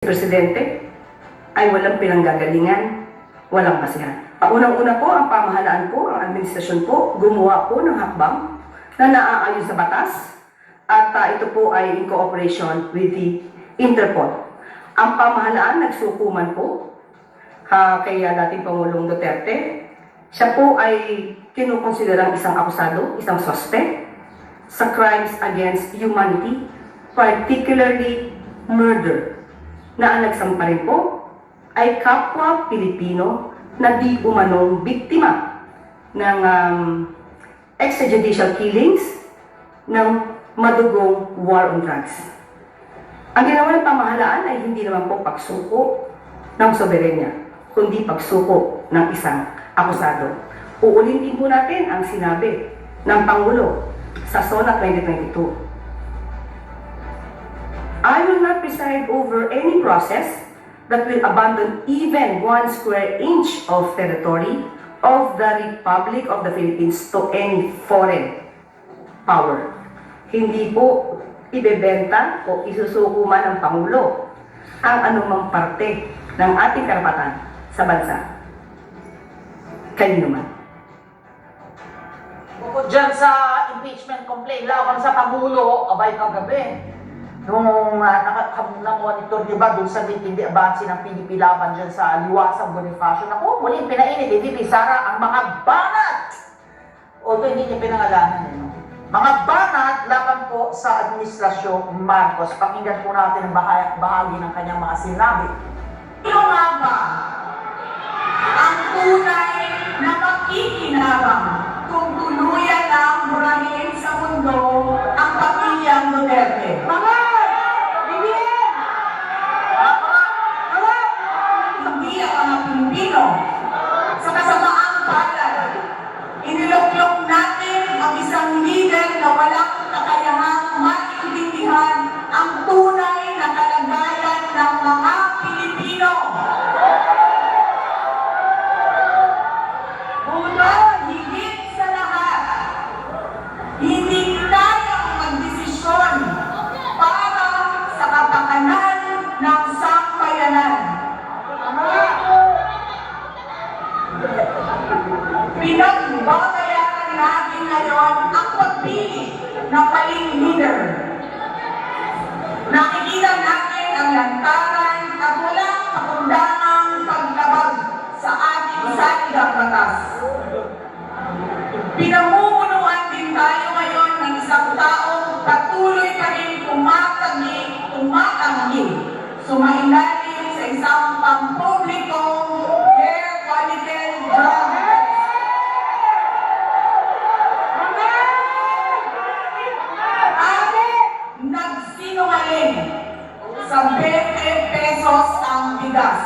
Presidente ay walang pinanggagalingan, walang basihan. Unang-una po, ang pamahalaan po, ang administrasyon po, gumawa po ng hakbang na naaayon sa batas at ito po ay in cooperation with the Interpol. Ang pamahalaan nagsukuman po kay dating Pangulong Duterte. Siya po ay kinukonsiderang isang akusado, isang suspect sa crimes against humanity, particularly murder, na ang nagsampa rin po ay kapwa Pilipino na di umanong biktima ng extrajudicial killings ng madugong war on drugs. Ang ginawa ng pamahalaan ay hindi naman po pagsuko ng soberenya, kundi pagsuko ng isang akusado. Uulitin po natin ang sinabi ng Pangulo sa SONA 2022. I will not preside over any process that will abandon even 1 square inch of territory of the Republic of the Philippines to any foreign power. Hindi po ibebenta o isusuko man ng Pangulo ang anumang parte ng ating karapatan sa bansa. Kanino man. Bukod dyan sa impeachment complaint laban sa Pangulo, abay kagabi, nung na-monitor, di ba, dun sa meeting, di abansi ng PDP laban dyan sa Liwasang Bonifacio. Naku, muling pinainit, VP Sara, ang mga banat! Although hindi niya pinangalanan, mga banat laban po sa Administrasyong Marcos. Pakinggan po natin ang bahagi ng kanyang mga sinabi. Sino nga ba ang tunay na makikinabang kung tuluyan ng murahin sa mundo ang pamilyang Duterte? Hindi ang mga Pilipino sa kasamaang palad. Iniluklok natin ang isang leader na walang kakayahang maintindihan ang tunay na kalagayan ng mga Pilipino. Una, higit sa lahat, hindi kayang magdesisyon para sa kapakanan ng sambayanan. Pinagbabayaran natin ngayon ang pagpili ng maling leader. Nakikita natin ang lantaran at walang pakundangang paglabag sa ating saligang batas. Pinamumunuan din tayo ngayon ng isang taong patuloy pa rin tumatanggi, sumailalim sa isang pampublikong air quality drug. Nagsinungaling sa 20 pesos ang bigas.